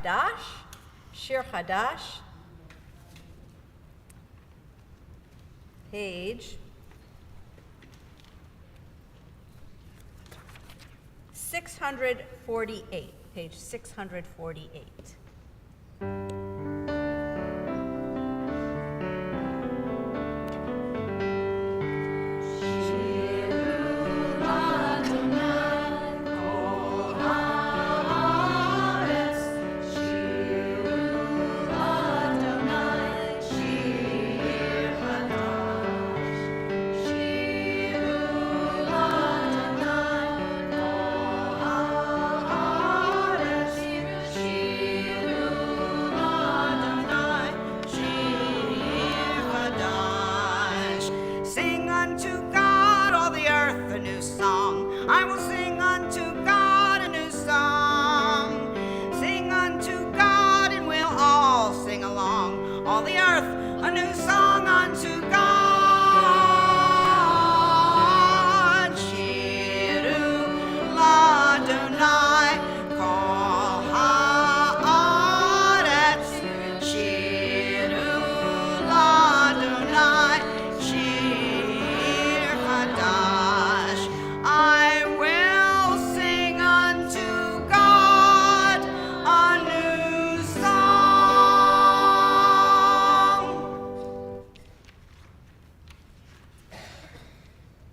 Chadash, Shir Chadash, page 648, page 648.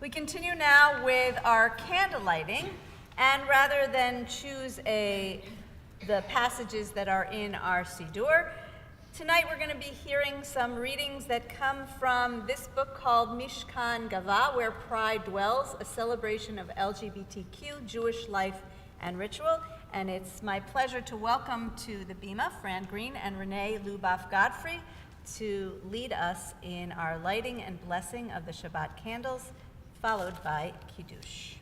We continue now with our candle lighting, and rather than choose the passages that are in our Siddur, tonight we're going to be hearing some readings that come from this book called Mishkan Gava, Where Pride Dwells, a celebration of LGBTQ, Jewish life and ritual. And it's my pleasure to welcome to the Bima Fran Green and Renee Luboff Godfrey to lead us in our lighting and blessing of the Shabbat candles, followed by Kiddush.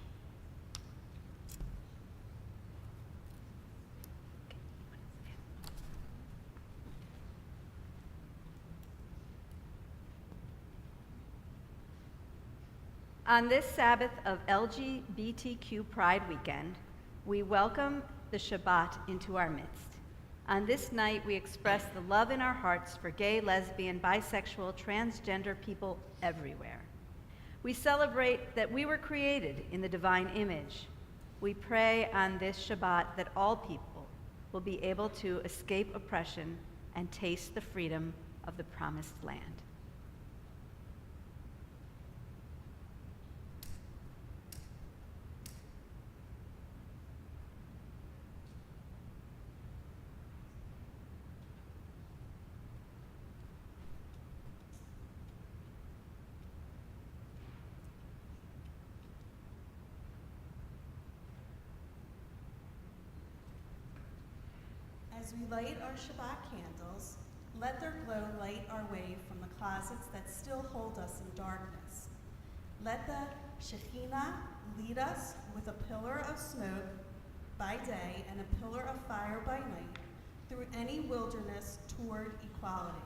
On this Sabbath of LGBTQ Pride Weekend, we welcome the Shabbat into our midst. On this night, we express the love in our hearts for gay, lesbian, bisexual, transgender people everywhere. We celebrate that we were created in the divine image. We pray on this Shabbat that all people will be able to escape oppression and taste the freedom of the promised land. As we light our Shabbat candles, let their glow light our way from the closets that still hold us in darkness. Let the Shekhinah lead us with a pillar of smoke by day and a pillar of fire by night through any wilderness toward equality.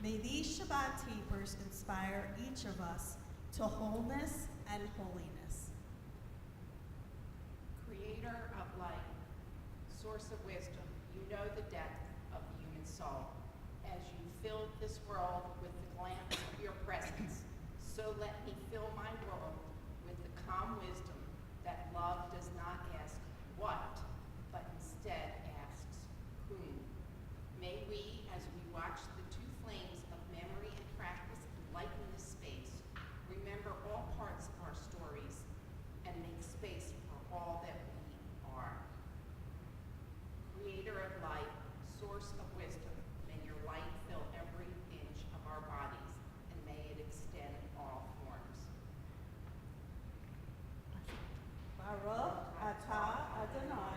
May these Shabbat tapers inspire each of us to wholeness and holiness. Creator of light, source of wisdom, you know the depth of the human soul. As you filled this world with the glance of your presence, so let me fill my world with the calm wisdom that love does not ask what, but instead asks whom. May we, as we watch the two flames of memory and practice lighten this space, remember all parts of our stories and make space for all that we are. Creator of light, source of wisdom, may your light fill every inch of our bodies, and may it extend all forms. Baruch atah Adonai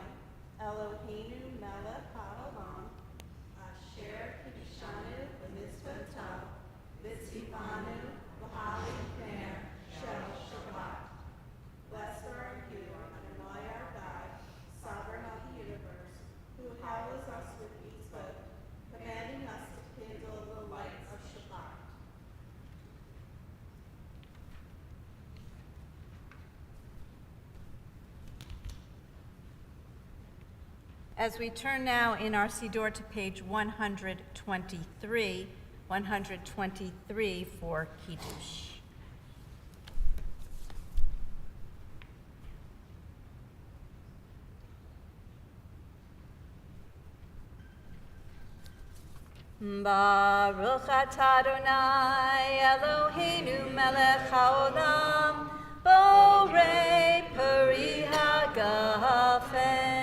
As we turn now in our Siddur to page 123, 123 for Kiddush. Baruch atah Adonai Eloheinu melech haolam borei peri hagafen.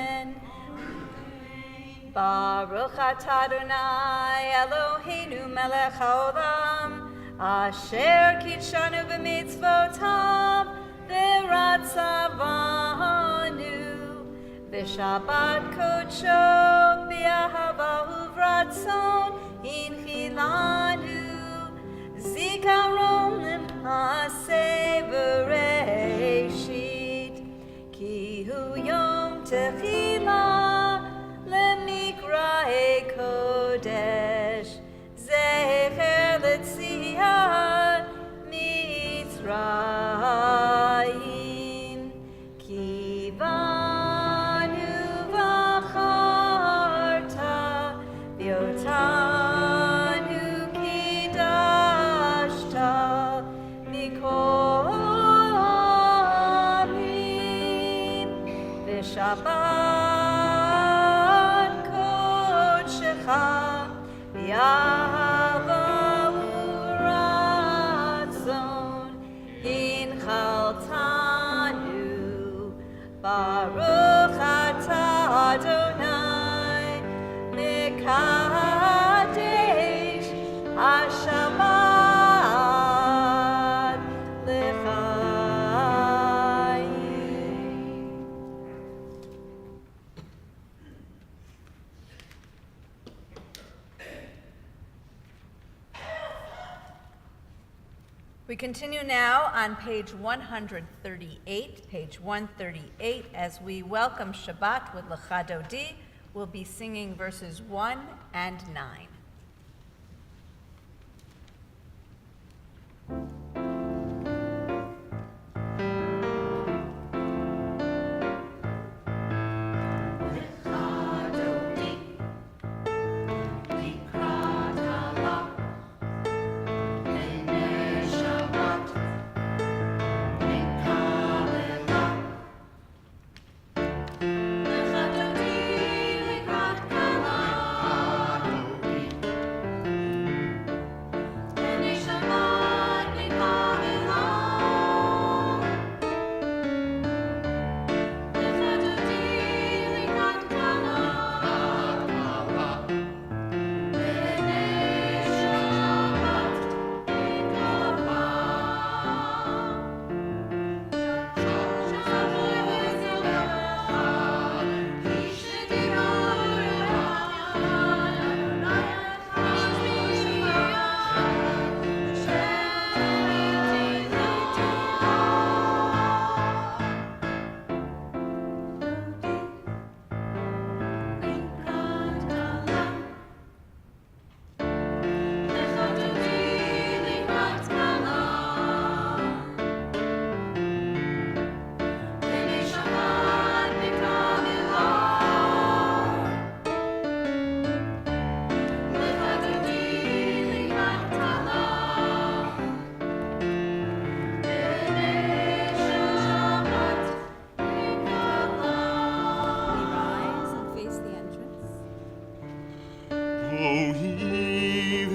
Baruch atah Adonai Eloheinu melech haolam asher kitshanu b'mitzvotav v'ratzavanu v'shabbat kodsho b'ahava uvratzon Inchilanu zikaron l'ma'aseh v'reishit ki hu yom techila lemikra'e kodesh zecher l'tziat Mitzrayim ki banu v'acharta v'yotam Shabbat kodshecha b'ahava uratzon hinchaltanu Baruch atah Adonai mekadesh hashabbat l'chaim. We continue now on page 138, as we welcome Shabbat with Lecha Dodi. We'll be singing verses 1 and 9.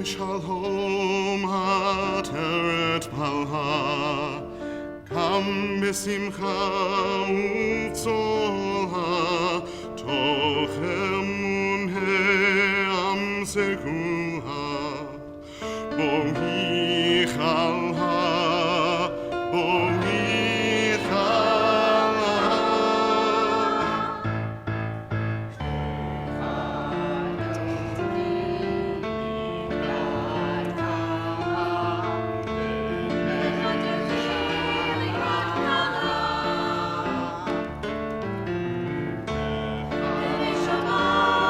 Shalom ateret palha, kam besimcha utzolha, toch emun am sekulha, bohi chalha, bohi Shabbat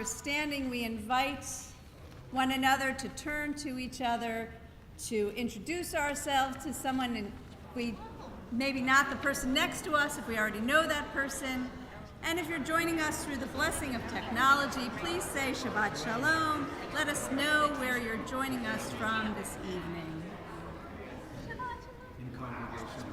standing, we invite one another to turn to each other, to introduce ourselves to someone, and we maybe not the person next to us if we already know that person. And if you're joining us through the blessing of technology, please say Shabbat Shalom. Let us know where you're joining us from this evening. In congregation.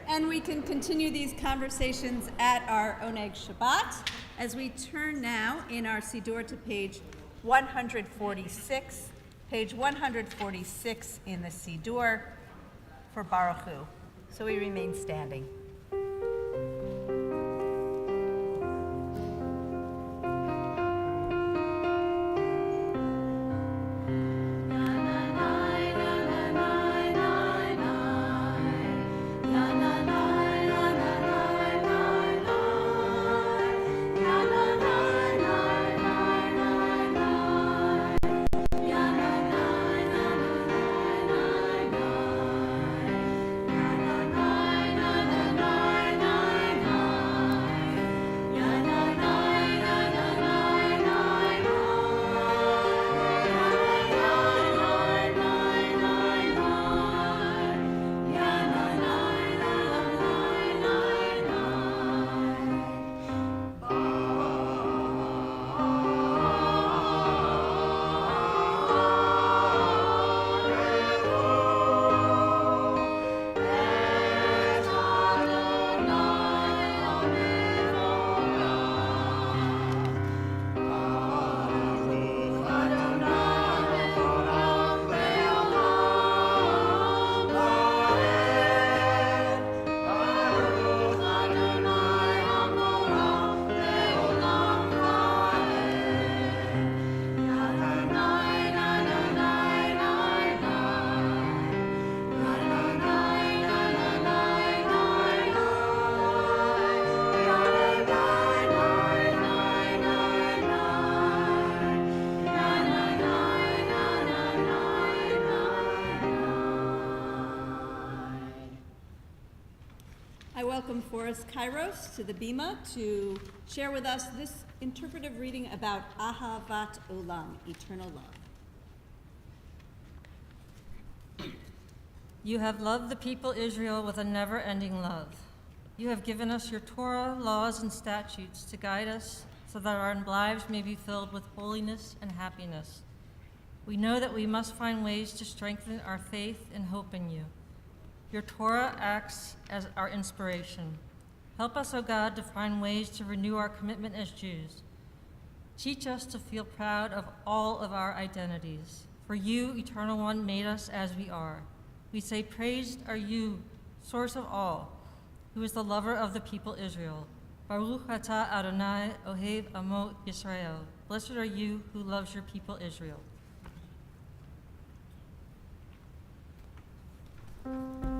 And we can continue these conversations at our Oneg Shabbat as we turn now in our Siddur to page 146, page 146 in the Siddur for Baruch Hu. So we remain standing. I welcome Forrest Kairos to the Bima to share with us this interpretive reading about Ahavat Olam, eternal love. You have loved the people Israel with a never-ending love. You have given us your Torah, laws, and statutes to guide us so that our lives may be filled with holiness and happiness. We know that we must find ways to strengthen our faith and hope in you. Your Torah acts as our inspiration. Help us, O God, to find ways to renew our commitment as Jews. Teach us to feel proud of all of our identities. For you, Eternal One, made us as we are. We say, praised are you, source of all, who is the lover of the people Israel. Baruch atah Adonai Ohev Amo Yisrael. Blessed are you who loves your people Israel. Baruch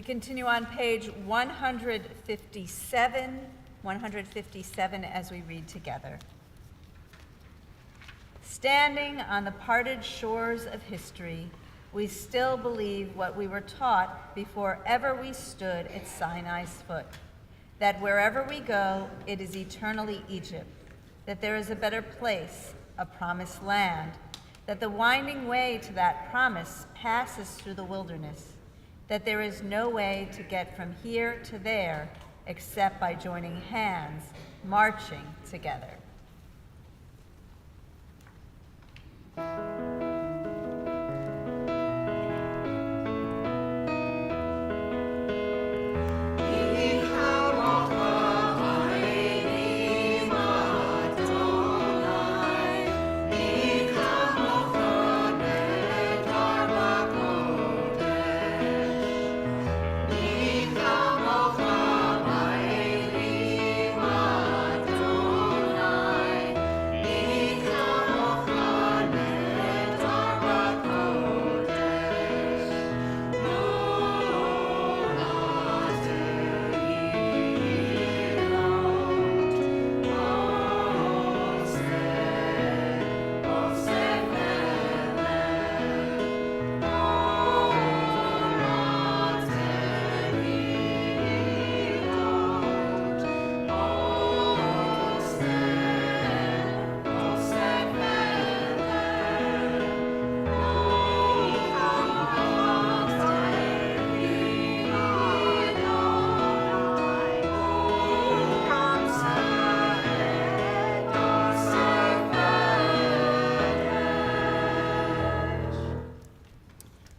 continue on page 157 as we read together. Standing on the parted shores of history, we still believe what we were taught before ever we stood at Sinai's foot, that wherever we go, it is eternally Egypt, that there is a better place, a promised land, that the winding way to that promise passes through the wilderness, that there is no way to get from here to there except by joining hands, marching together.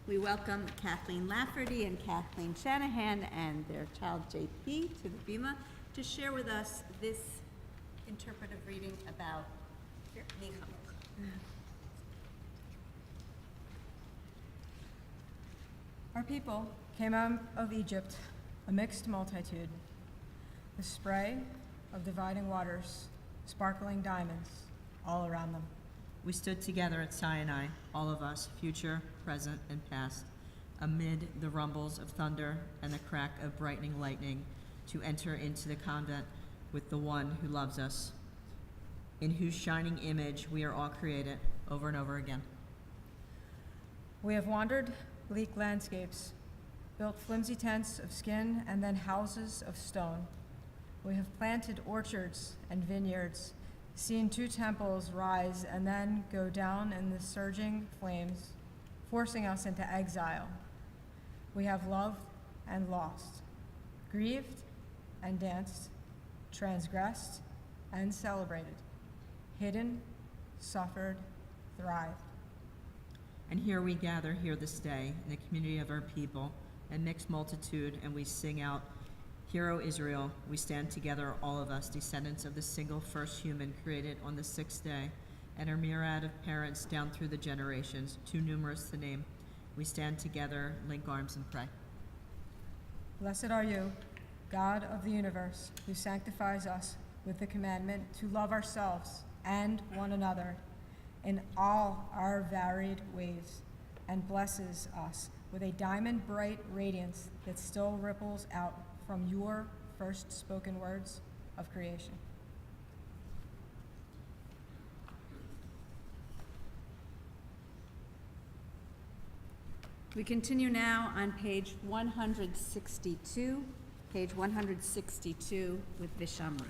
We welcome Kathleen Lafferty and Kathleen Shanahan and their child JP to the Bima to share with us this interpretive reading about Nichamuch. Our people came out of Egypt, a mixed multitude, the spray of dividing waters, sparkling diamonds all around them. We stood together at Sinai, all of us, future, present, and past, amid the rumbles of thunder and the crack of brightening lightning, to enter into the convent with the one who loves us, in whose shining image we are all created over and over again. We have wandered bleak landscapes, built flimsy tents of skin and then houses of stone. We have planted orchards and vineyards, seen 2 temples rise and then go down in the surging flames, forcing us into exile. We have loved and lost, grieved and danced, transgressed and celebrated, hidden, suffered, thrived. And here we gather here this day in the community of our people, a mixed multitude, and we sing out, "Hear, O Israel, we stand together, all of us, descendants of the single first human created on the 6th day, and our myriad of parents down through the generations, too numerous to name. We stand together, link arms, and pray." Blessed are you, God of the universe, who sanctifies us with the commandment to love ourselves and one another in all our varied ways, and blesses us with a diamond-bright radiance that still ripples out from your first spoken words of creation. We continue now on page 162, with Vishamru.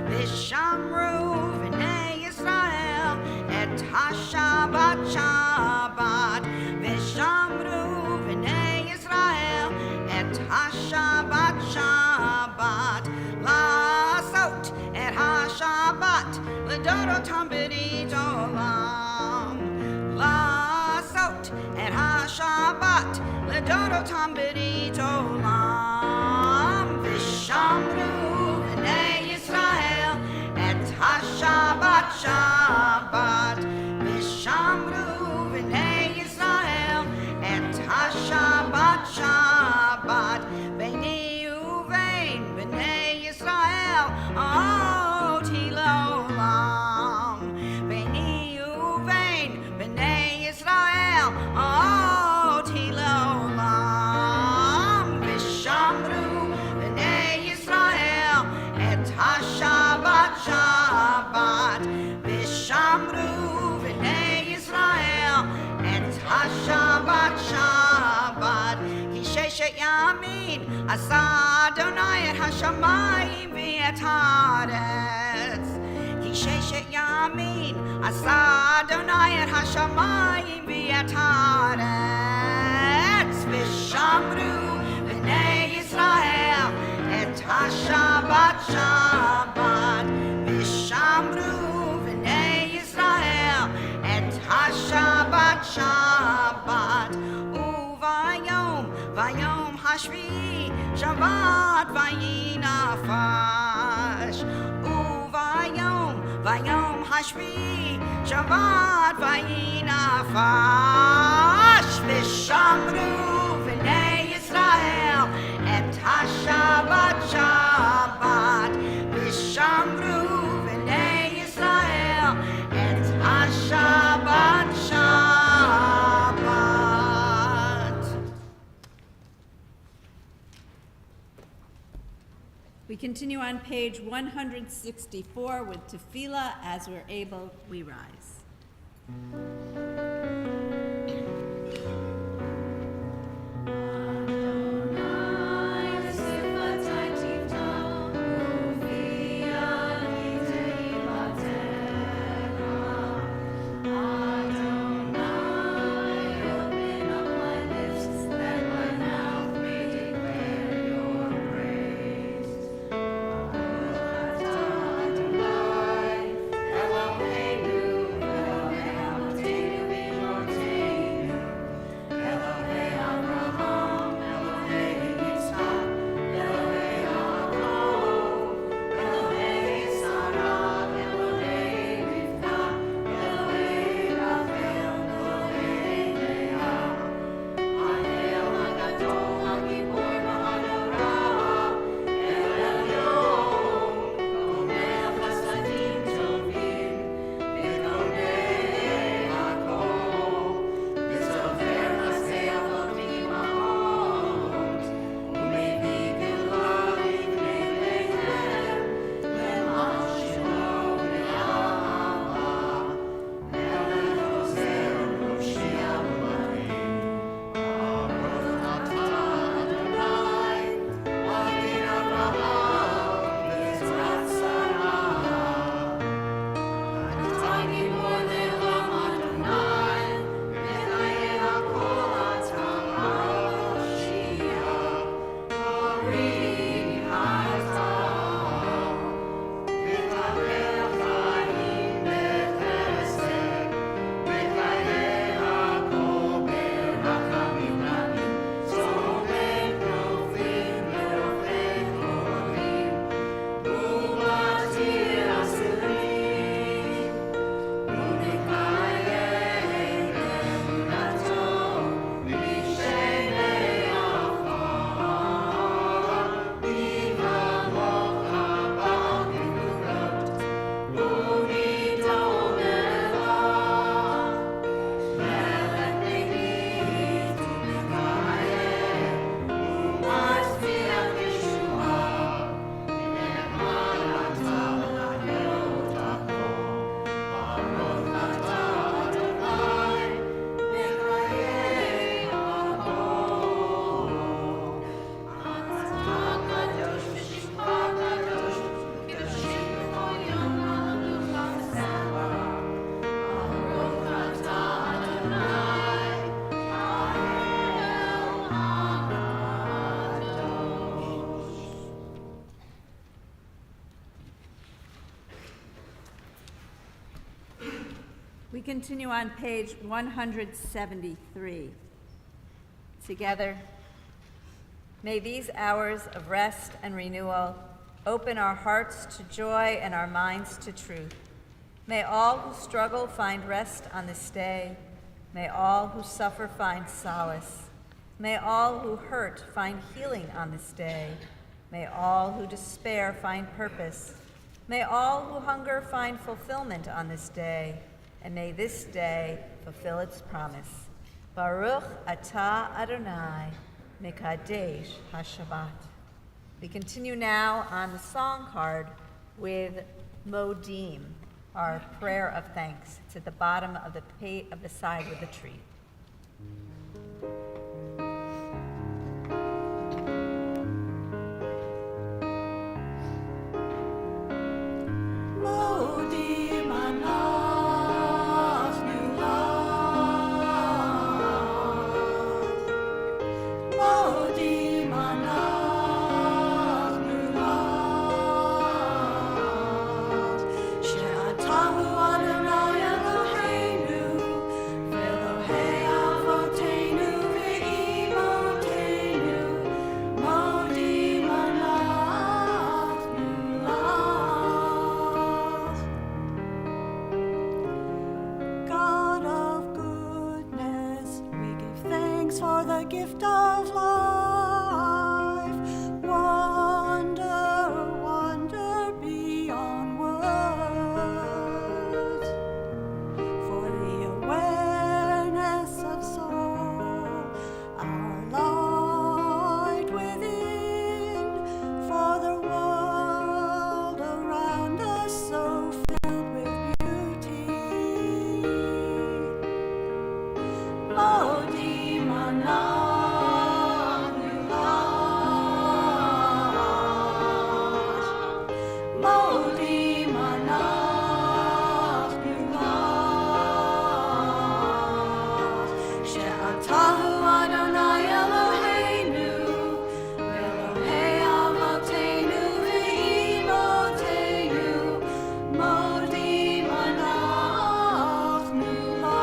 Vishamru v'nei Yisrael et ha-Shabbat Shabbat. Vishamru v'nei Yisrael et ha-Shabbat Shabbat. Lasot et ha-Shabbat l'dorotam b'rit olam. Lasot et ha-Shabbat l'dorotam b'rit olam. Vishamru v'nei Yisrael et ha-Shabbat Shabbat. Vishamru v'nei Yisrael et ha-Shabbat Shabbat. B'nei uvein b'nei Yisrael ot hilolam. B'nei uvein b'nei Yisrael yamin, asa Adonai et hashamayim v'et haaretz. Ki sheshet yamin, asa Adonai et hashamayim v'et haaretz. V'shamru b'nei Yisrael et ha-Shabbat Shabbat. V'shamru b'nei Yisrael et ha-Shabbat Shabbat. Vayom hashvi Shabbat vayinafash. Vayom hashvi Shabbat vayinafash. V'shamru v'nei Yisrael et ha-Shabbat Shabbat. V'shamru v'nei Yisrael et ha-Shabbat Shabbat. We continue on page 164 with Tefillah. As we're able, we rise. We continue on page 173. Together, may these hours of rest and renewal open our hearts to joy and our minds to truth. May all who struggle find rest on this day. May all who suffer find solace. May all who hurt find healing on this day. May all who despair find purpose. May all who hunger find fulfillment on this day. And may this day fulfill its promise. Baruch atah Adonai, mekadesh haShabbat. We continue now on the song card with Modim, our prayer of thanks. It's at the bottom of the side with the tree. gift of life. Wonder, wonder beyond words. For the awareness of soul, our light within, for the world around us so filled with beauty. Modi manach nulach, Modi manach nulach, she'atahu Adonai Eloheinu, Elohei Avotenu v'imotenu, Modi manach nulach.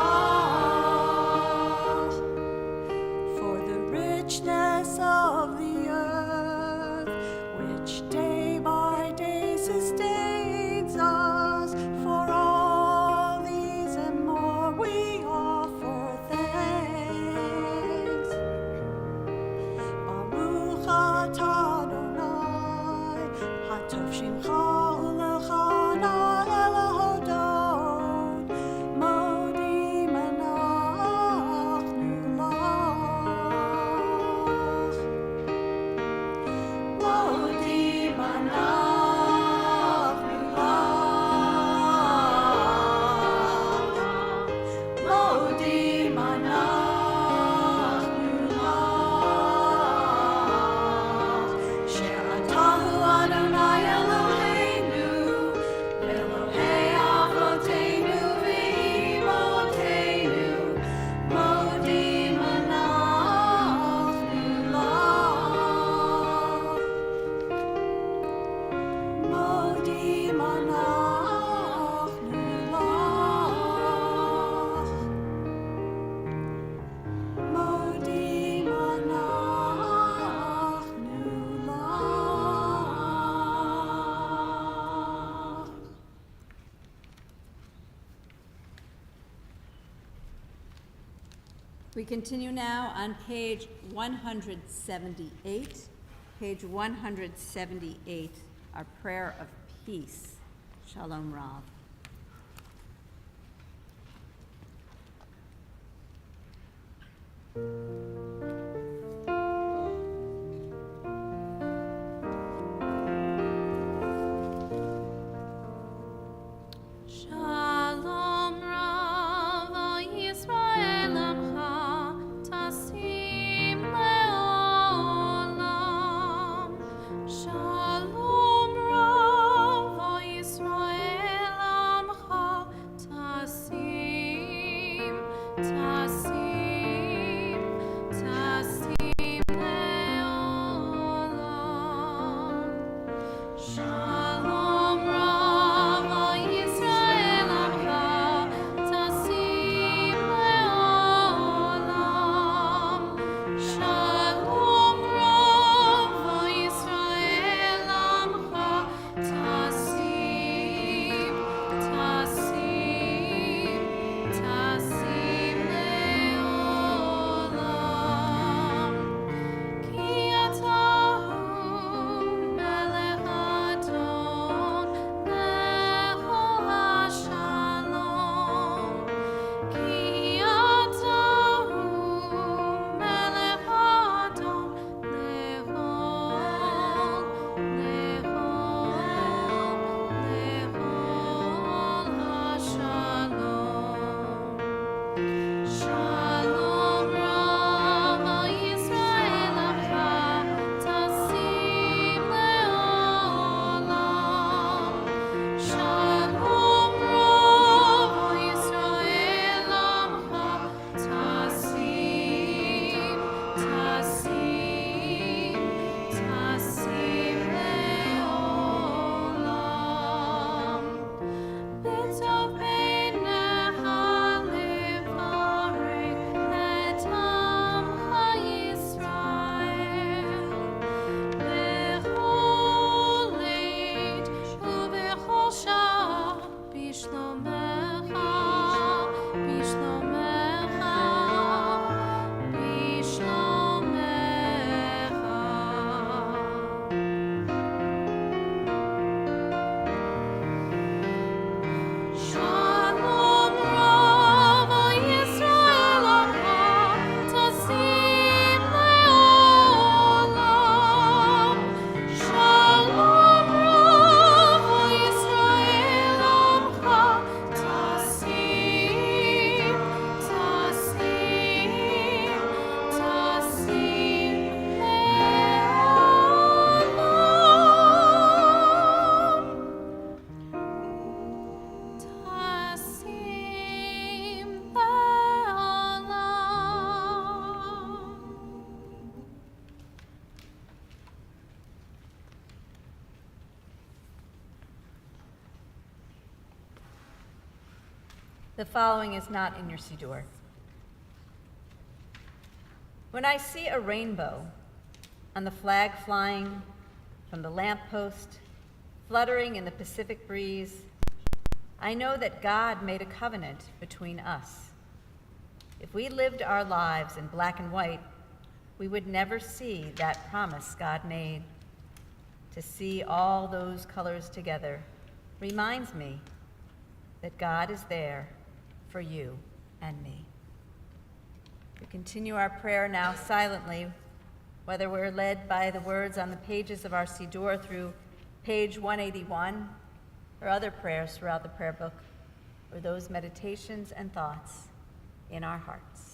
For the richness of the earth, which day by day sustains us, for all these and more we offer thanks. Baruch atah Adonai, hatov shimcha ulechana el hodot, Modi manach nulach. Modi manach nulach, Modi manach nulach, she'atahu Adonai Eloheinu, Elohei Avotenu v'imotenu, Modi manach nulach. Modi manach nulach. Modi manach nulach. We continue now on page 178. Page 178, our prayer of peace. Shalom Rav. Shalom Rav Yisrael Amcha Tasim Leolam. Shalom Rav Yisrael Amcha Tasim, Tasim, Tasim Leolam. Shalom Rav Yisrael Amcha Tasim Leolam. Shalom Rav Yisrael Amcha Tasim, Tasim, Tasim Leolam. Ki atahu melech The following is not in your Siddur. When I see a rainbow on the flag flying from the lamppost, fluttering in the Pacific breeze, I know that God made a covenant between us. If we lived our lives in black and white, we would never see that promise God made. To see all those colors together reminds me that God is there for you and me. We continue our prayer now silently, whether we're led by the words on the pages of our Siddur through page 181, or other prayers throughout the prayer book, or those meditations and thoughts in our hearts.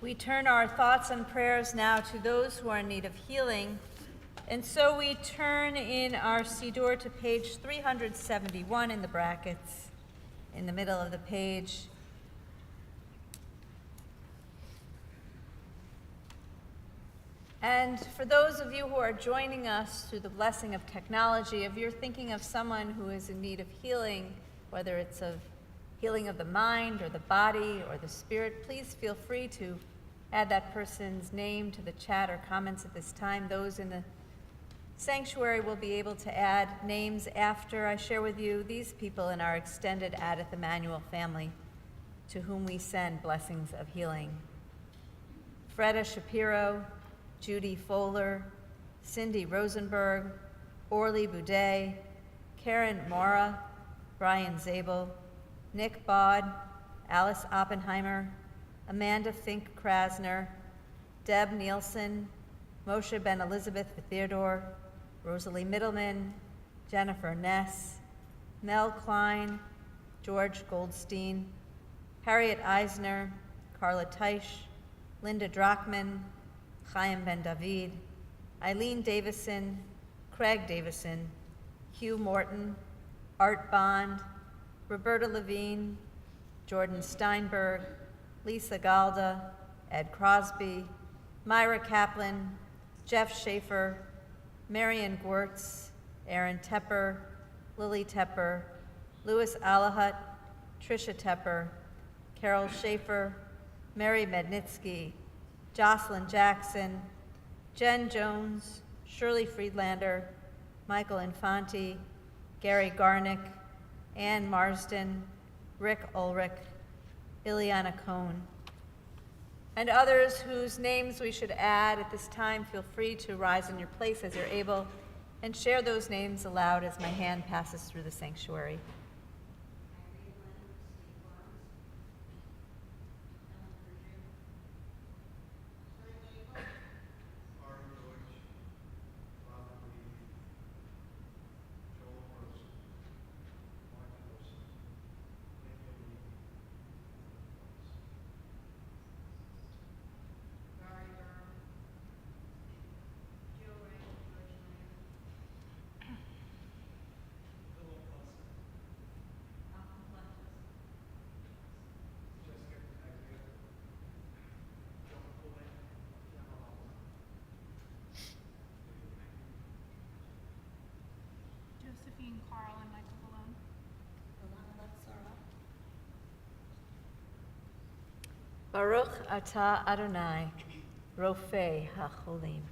We turn our thoughts and prayers now to those who are in need of healing. And so we turn in our Siddur to page 371 in the brackets, in the middle of the page. And for those of you who are joining us through the blessing of technology, if you're thinking of someone who is in need of healing, whether it's of healing of the mind or the body or the spirit, please feel free to add that person's name to the chat or comments at this time. Those in the sanctuary will be able to add names after I share with you these people in our extended Adith Emmanuel family to whom we send blessings of healing. Freda Shapiro, Judy Fowler, Cindy Rosenberg, Orly Boudet, Karen Mora, Brian Zabel, Nick Bod, Alice Oppenheimer, Amanda Fink Krasner, Deb Nielsen, Moshe Ben Elizabeth Theodore, Rosalie Middleman, Jennifer Ness, Mel Klein, George Goldstein, Harriet Eisner, Carla Teich, Linda Drachman, Chaim Ben David, Eileen Davison, Craig Davison, Hugh Morton, Art Bond, Roberta Levine, Jordan Steinberg, Lisa Galda, Ed Crosby, Myra Kaplan, Jeff Schaefer, Marion Gwertz, Aaron Tepper, Lily Tepper, Louis Alahut, Tricia Tepper, Carol Schaefer, Mary Mednitsky, Jocelyn Jackson, Jen Jones, Shirley Friedlander, Michael Infanti, Gary Garnick, Ann Marsden, Rick Ulrich, Ileana Cohn, and others whose names we should add at this time. Feel free to rise in your place as you're able and share those names aloud as my hand passes through the sanctuary. Josephine, Carl, and Michael Malone. Baruch atah Adonai, Rofei HaCholim.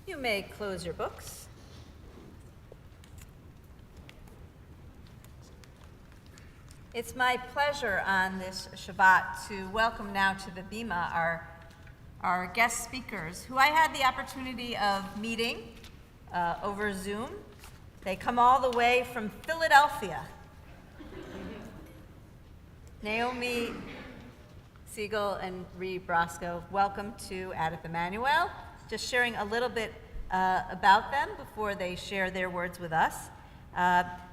You may close your books. It's my pleasure on this Shabbat to welcome now to the Bima our guest speakers, who I had the opportunity of meeting over Zoom. They come all the way from Philadelphia. Naomi Siegel and Ree Brosco, welcome to Addith Emmanuel. Just sharing a little bit about them before they share their words with us.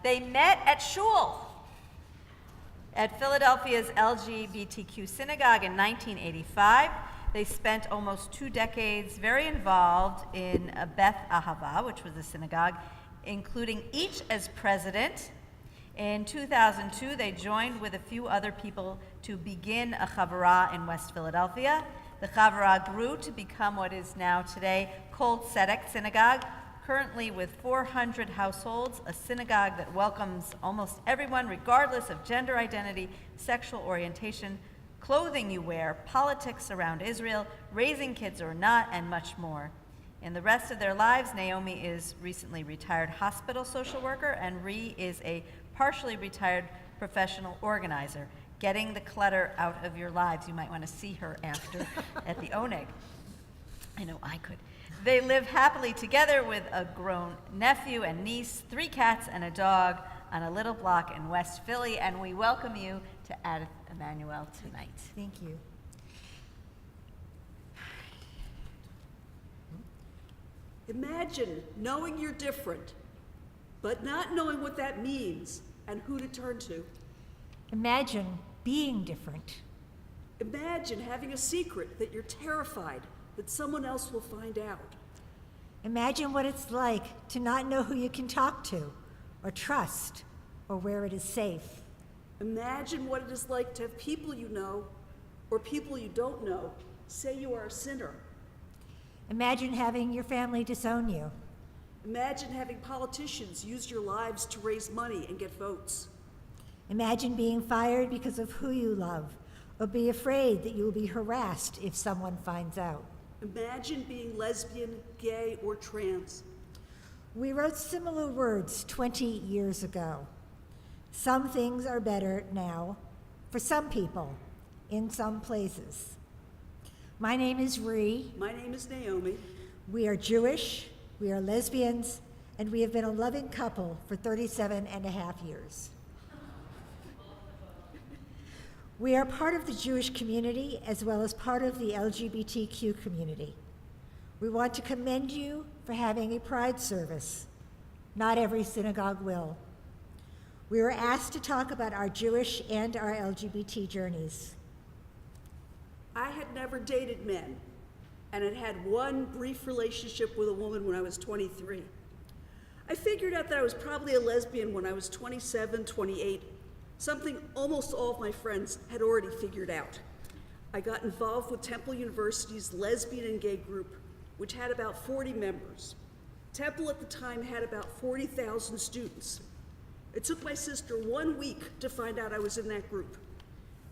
They met at shul at Philadelphia's LGBTQ synagogue in 1985. They spent almost 2 decades very involved in Beth Ahava, which was a synagogue, including each as president. In 2002, they joined with a few other people to begin a chavurah in West Philadelphia. The chavurah grew to become what is now today Kol Tzedek Synagogue, currently with 400 households, a synagogue that welcomes almost everyone regardless of gender identity, sexual orientation, clothing you wear, politics around Israel, raising kids or not, and much more. In the rest of their lives, Naomi is recently retired hospital social worker, and Ree is a partially retired professional organizer, getting the clutter out of your lives. You might want to see her after at the Oneg. I know I could. They live happily together with a grown nephew and niece, 3 cats and a dog on a little block in West Philly, and we welcome you to Addith Emmanuel tonight. Thank you. Imagine knowing you're different, but not knowing what that means and who to turn to. Imagine being different. Imagine having a secret that you're terrified that someone else will find out. Imagine what it's like to not know who you can talk to, or trust, or where it is safe. Imagine what it is like to have people you know, or people you don't know, say you are a sinner. Imagine having your family disown you. Imagine having politicians use your lives to raise money and get votes. Imagine being fired because of who you love, or be afraid that you will be harassed if someone finds out. Imagine being lesbian, gay, or trans. We wrote similar words 20 years ago. Some things are better now for some people in some places. My name is Ree. My name is Naomi. We are Jewish, we are lesbians, and we have been a loving couple for 37 and a half years. We are part of the Jewish community as well as part of the LGBTQ community. We want to commend you for having a pride service. Not every synagogue will. We were asked to talk about our Jewish and our LGBT journeys. I had never dated men, and had had one brief relationship with a woman when I was 23. I figured out that I was probably a lesbian when I was 27, 28, something almost all of my friends had already figured out. I got involved with Temple University's lesbian and gay group, which had about 40 members. Temple at the time had about 40,000 students. It took my sister 1 week to find out I was in that group.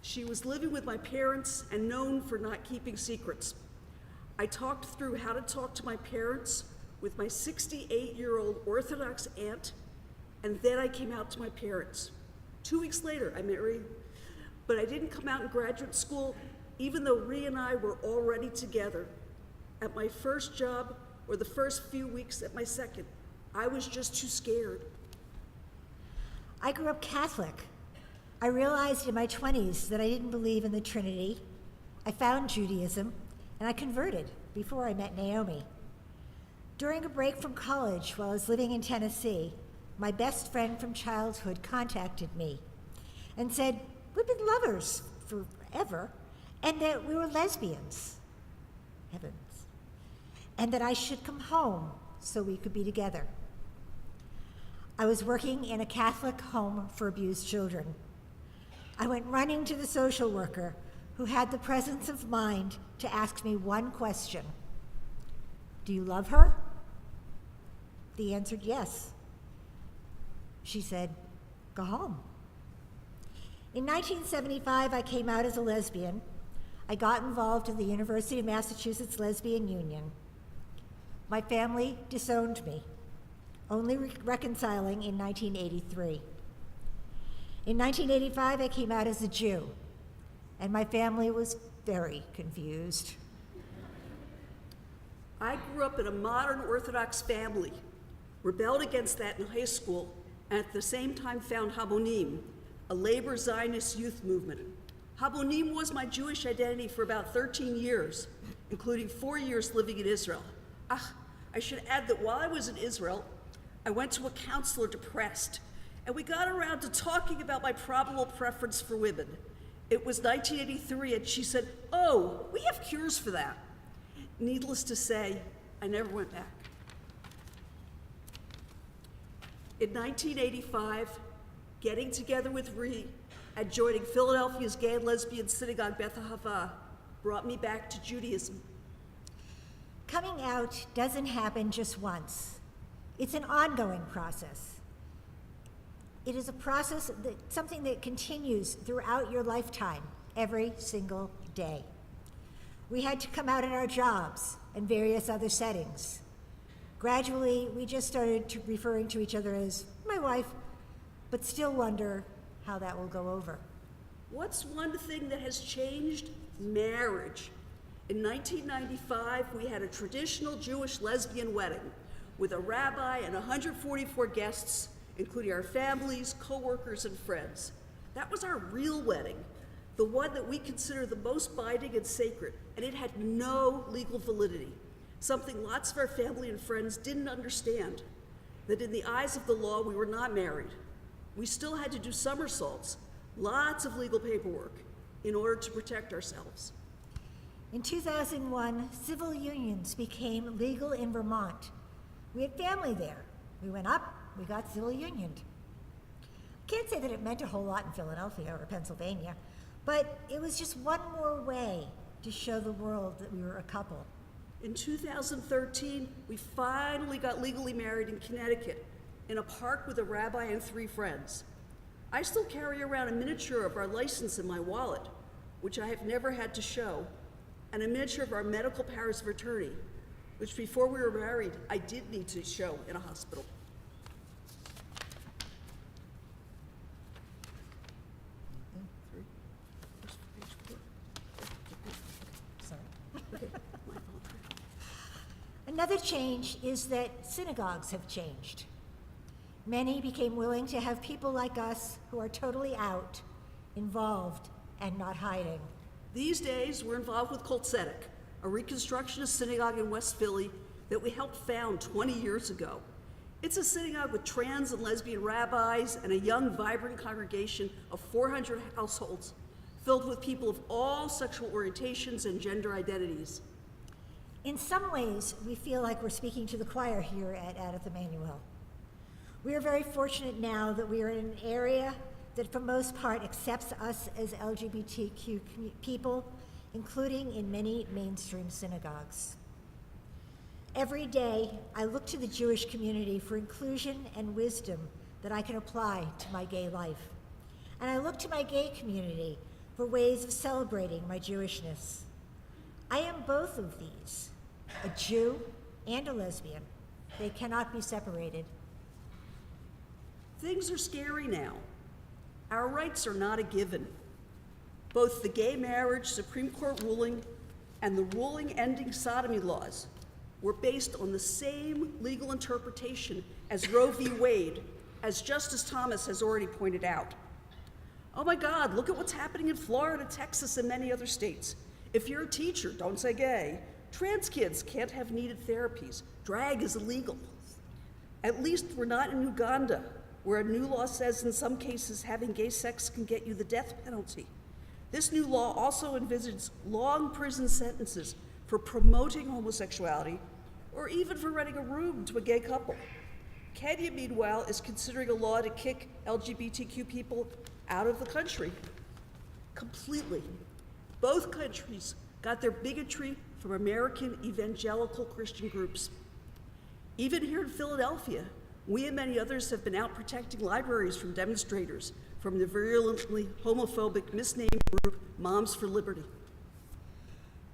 She was living with my parents and known for not keeping secrets. I talked through how to talk to my parents with my 68-year-old Orthodox aunt, and then I came out to my parents. 2 weeks later, I met Ree, but I didn't come out in graduate school, even though Ree and I were already together. At my first job, or the first few weeks at my second, I was just too scared. I grew up Catholic. I realized in my 20s that I didn't believe in the Trinity. I found Judaism, and I converted before I met Naomi. During a break from college while I was living in Tennessee, my best friend from childhood contacted me and said we'd been lovers forever and that we were lesbians. Heavens. And that I should come home so we could be together. I was working in a Catholic home for abused children. I went running to the social worker who had the presence of mind to ask me one question. Do you love her? The answer, yes. She said, go home. In 1975, I came out as a lesbian. I got involved in the University of Massachusetts Lesbian Union. My family disowned me, only reconciling in 1983. In 1985, I came out as a Jew, and my family was very confused. I grew up in a modern Orthodox family, rebelled against that in high school, and at the same time found Hamonim, a labor Zionist youth movement. Habonim was my Jewish identity for about 13 years, including 4 years living in Israel. I should add that while I was in Israel, I went to a counselor depressed, and we got around to talking about my probable preference for women. It was 1983, and she said, "Oh, we have cures for that." Needless to say, I never went back. In 1985, getting together with Ree and joining Philadelphia's gay and lesbian synagogue Beth Ahava brought me back to Judaism. Coming out doesn't happen just once. It's an ongoing process. It is a process, something that continues throughout your lifetime, every single day. We had to come out in our jobs and various other settings. Gradually, we just started referring to each other as my wife, but still wonder how that will go over. What's one thing that has changed? Marriage. In 1995, we had a traditional Jewish lesbian wedding with a rabbi and 144 guests, including our families, co-workers, and friends. That was our real wedding, the one that we consider the most binding and sacred, and it had no legal validity, something lots of our family and friends didn't understand, that in the eyes of the law, we were not married. We still had to do somersaults, lots of legal paperwork, in order to protect ourselves. In 2001, civil unions became legal in Vermont. We had family there. We went up, we got civil unioned. Can't say that it meant a whole lot in Philadelphia or Pennsylvania, but it was just one more way to show the world that we were a couple. In 2013, we finally got legally married in Connecticut, in a park with a rabbi and 3 friends. I still carry around a miniature of our license in my wallet, which I have never had to show, and a miniature of our medical powers of attorney, which before we were married, I did need to show in a hospital. Another change is that synagogues have changed. Many became willing to have people like us who are totally out, involved, and not hiding. These days, we're involved with Kol Tzedek, a reconstructionist synagogue in West Philly that we helped found 20 years ago. It's a synagogue with trans and lesbian rabbis and a young, vibrant congregation of 400 households filled with people of all sexual orientations and gender identities. In some ways, we feel like we're speaking to the choir here at Addith Emmanuel. We are very fortunate now that we are in an area that for most part accepts us as LGBTQ people, including in many mainstream synagogues. Every day, I look to the Jewish community for inclusion and wisdom that I can apply to my gay life. And I look to my gay community for ways of celebrating my Jewishness. I am both of these, a Jew and a lesbian. They cannot be separated. Things are scary now. Our rights are not a given. Both the gay marriage Supreme Court ruling and the ruling ending sodomy laws were based on the same legal interpretation as Roe v. Wade, as Justice Thomas has already pointed out. Oh my God, look at what's happening in Florida, Texas, and many other states. If you're a teacher, don't say gay. Trans kids can't have needed therapies. Drag is illegal. At least we're not in Uganda, where a new law says in some cases having gay sex can get you the death penalty. This new law also envisages long prison sentences for promoting homosexuality or even for renting a room to a gay couple. Kenya, meanwhile, is considering a law to kick LGBTQ people out of the country completely. Both countries got their bigotry from American evangelical Christian groups. Even here in Philadelphia, we and many others have been out protecting libraries from demonstrators from the virulently homophobic misnamed group Moms for Liberty.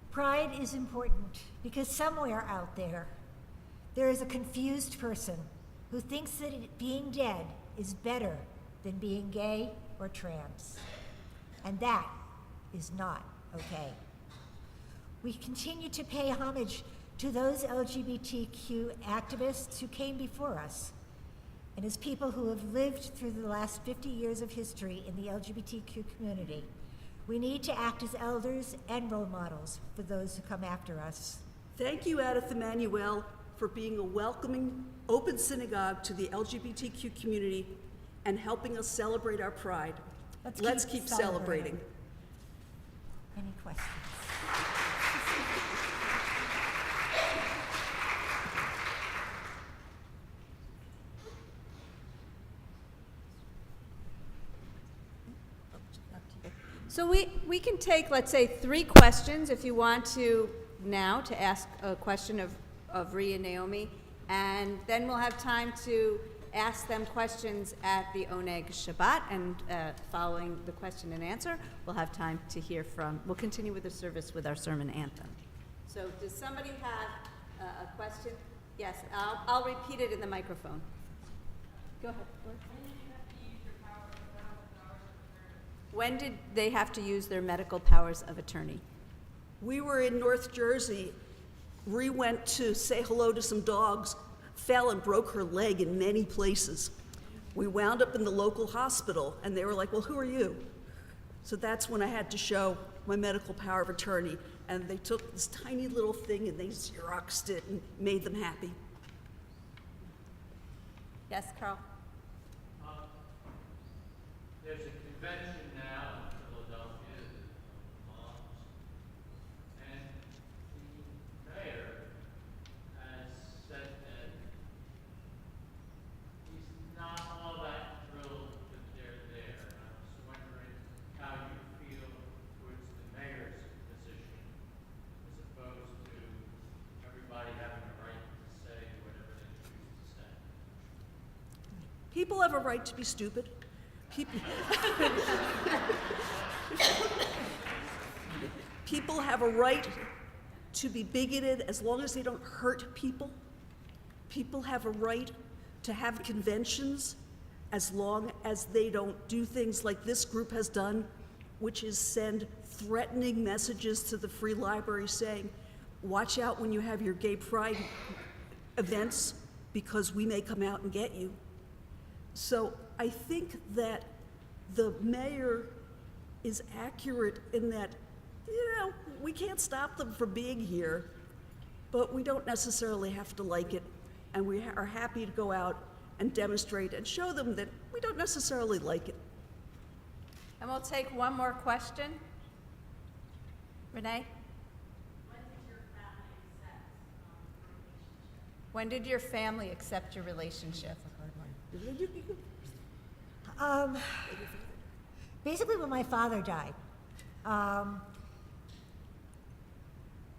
Pride is important because somewhere out there is a confused person who thinks that being dead is better than being gay or trans. And that is not okay. We continue to pay homage to those LGBTQ activists who came before us, and as people who have lived through the last 50 years of history in the LGBTQ community, We need to act as elders and role models for those who come after us. Thank you, Adith Emanuel, for being a welcoming, open synagogue to the LGBTQ community and helping us celebrate our pride. Let's keep celebrating. Any questions? So we can take, let's say, 3 questions if you want to now to ask a question of Ree and Naomi, and then we'll have time to ask them questions at the Oneg Shabbat, and following the question and answer, we'll have time to hear from, we'll continue with the service with our sermon anthem. So does somebody have a question? Yes, I'll repeat it in the microphone. Go ahead. When did they have to use their medical powers of attorney? We were in North Jersey. Ree went to say hello to some dogs, fell and broke her leg in many places. We wound up in the local hospital, and they were like, well, who are you? So that's when I had to show my medical power of attorney, and they took this tiny little thing and they Xeroxed it and made them happy. Yes, Carl? There's a convention now in Philadelphia, moms, and the mayor has said that he's not all that thrilled that they're there. And I was wondering how you feel towards the mayor's position as opposed to everybody having a right to say whatever they choose to say. People have a right to be stupid. People have a right to be bigoted as long as they don't hurt people. People have a right to have conventions as long as they don't do things like this group has done, which is send threatening messages to the Free Library saying, watch out when you have your gay pride events because we may come out and get you. So I think that the mayor is accurate in that, we can't stop them from being here, but we don't necessarily have to like it, and we are happy to go out and demonstrate and show them that we don't necessarily like it. And we'll take one more question. Renee? When did your family accept your relationship? Basically, when my father died.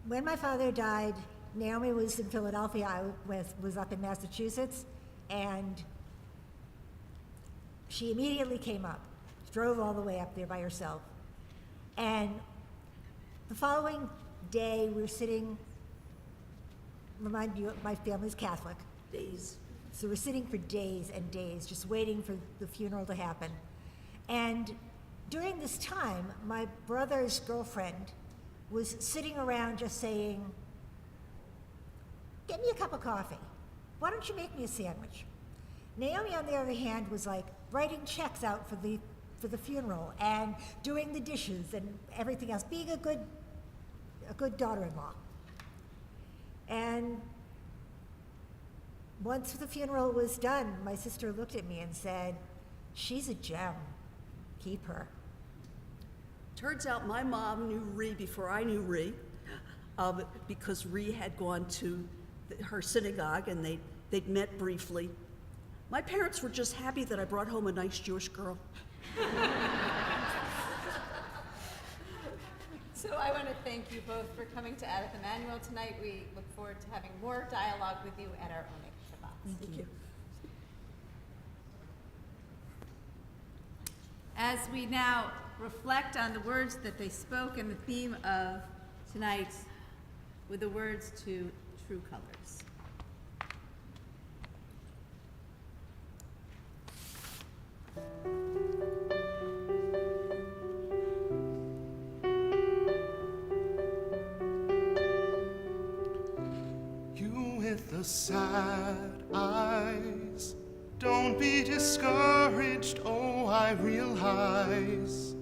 When my father died, Naomi was in Philadelphia. I was up in Massachusetts, and she immediately came up, drove all the way up there by herself. And the following day, we were sitting, remind you, my family's Catholic. Days. So we're sitting for days and days, just waiting for the funeral to happen. And during this time, my brother's girlfriend was sitting around just saying, get me a cup of coffee. Why don't you make me a sandwich? Naomi, on the other hand, was like writing checks out for the funeral and doing the dishes and everything else, being a good daughter-in-law. And once the funeral was done, my sister looked at me and said, she's a gem. Keep her. Turns out my mom knew Ree before I knew Ree, because Ree had gone to her synagogue and they'd met briefly. My parents were just happy that I brought home a nice Jewish girl. So I want to thank you both for coming to Adith Emanuel tonight. We look forward to having more dialogue with you at our Oneg Shabbat. Thank you. As we now reflect on the words that they spoke and the theme of tonight with the words to True Colors. You with the sad eyes, don't be discouraged, oh, I realize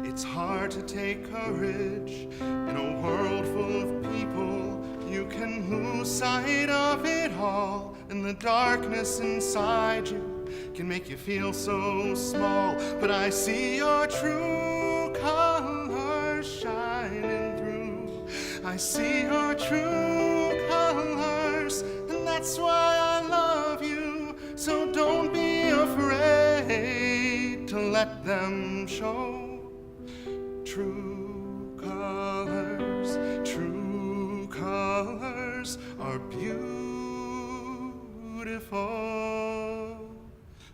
It's hard to take courage in a world full of people. You can lose sight of it all, and the darkness inside you can make you feel so small. But I see your true colors shining through. I see your true colors, and that's why I love you. So don't be afraid to let them show. True colors are beautiful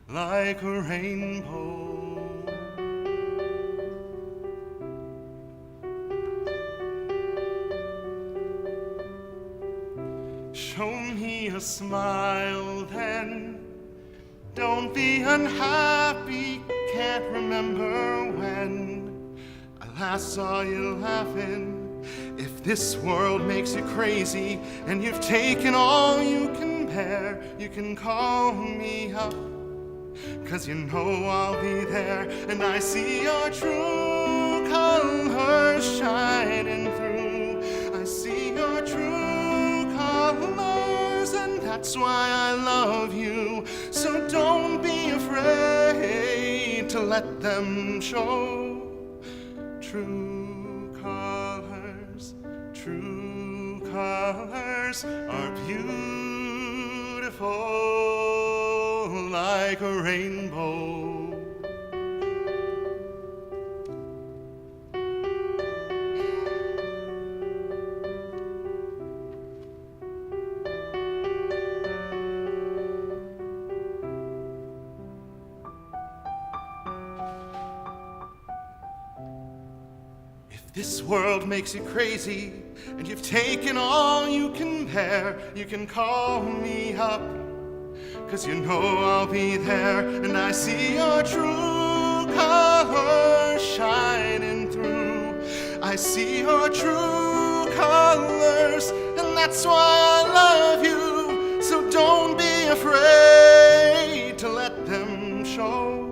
like a rainbow. Show me a smile then. Don't be unhappy, can't remember when I last saw you laughing. If this world makes you crazy and you've taken all you can bear, you can call me up, 'cause you know I'll be there. And I see your true colors shining through. I see your true colors, and that's why I love you. So don't be afraid to let them show. True colors are beautiful like a rainbow. This world makes you crazy, and you've taken all you can bear, you can call me up, 'cause you know I'll be there. And I see your true colors shining through. I see your true colors, and that's why I love you. So don't be afraid to let them show.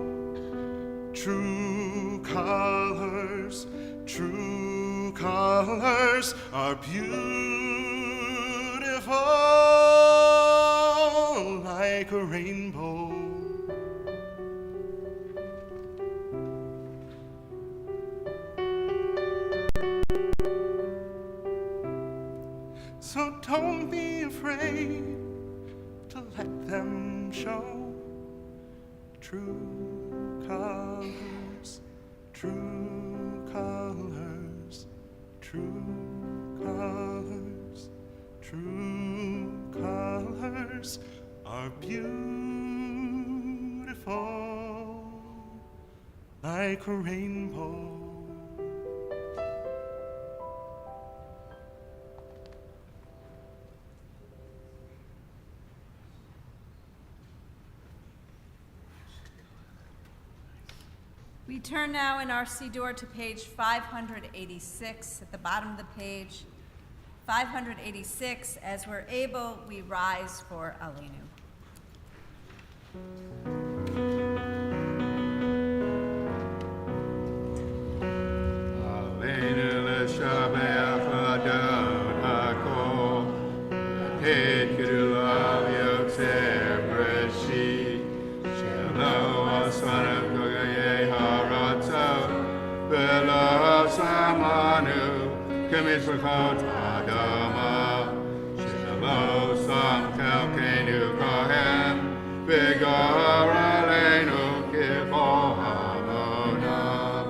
True colors are beautiful like a rainbow. So don't be afraid to let them show. True colors are beautiful like a rainbow. We turn now in our Siddur to page 586 at the bottom of the page. 586, as we're able, we rise for Aleinu. Aleinu l'shabeach Adon hakol, Hid kedulav yotzer breshit, Shelo asanav gogayei haratzot, Velo samanu k'mitzvachot Adama, Shelo sam chelkeinu kohen, V'gar aleinu k'chol hamonam.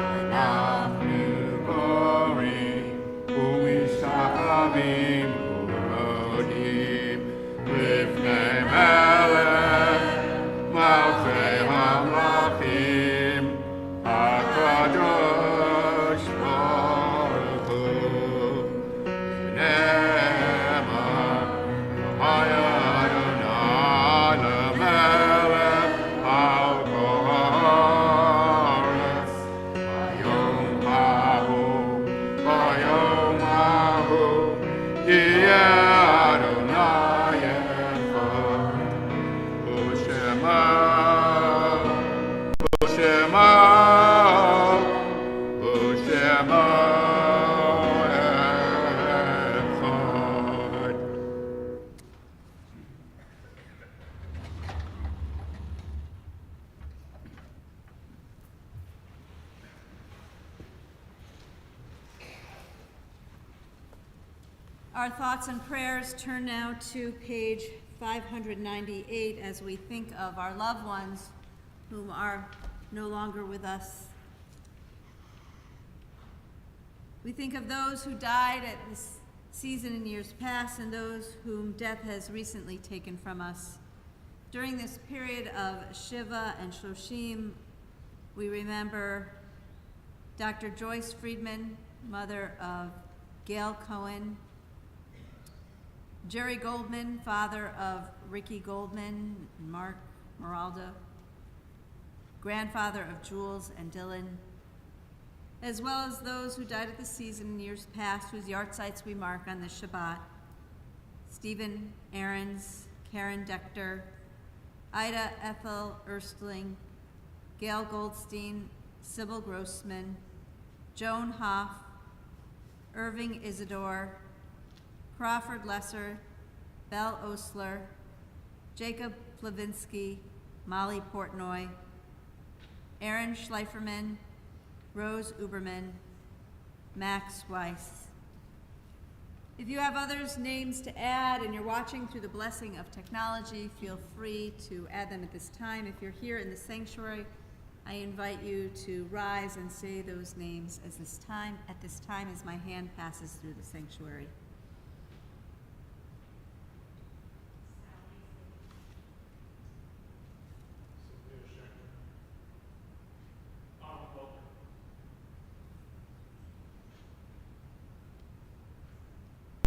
Anachnu borim u'mishtachavim u'rodim lifnei melech malchei hamlachim HaKadosh Baruch Hu. Our thoughts and prayers turn now to page 598 as we think of our loved ones whom are no longer with us. We think of those who died at this season in years past and those whom death has recently taken from us. During this period of Shiva and Shoshim, we remember Dr. Joyce Friedman, mother of Gail Cohen, Jerry Goldman, father of Ricky Goldman and Mark Moraldo, grandfather of Jules and Dylan, as well as those who died at the season in years past whose yahrzeits we mark on this Shabbat. Stephen Ahrens, Karen Dechter, Ida Ethel Erstling, Gail Goldstein, Sybil Grossman, Joan Hoff, Irving Isidore, Crawford Lesser, Belle Osler, Jacob Plavinsky, Molly Portnoy, Aaron Schleiferman, Rose Uberman, Max Weiss. If you have others' names to add and you're watching through the blessing of technology, feel free to add them at this time. If you're here in the sanctuary, I invite you to rise and say those names at this time as my hand passes through the sanctuary.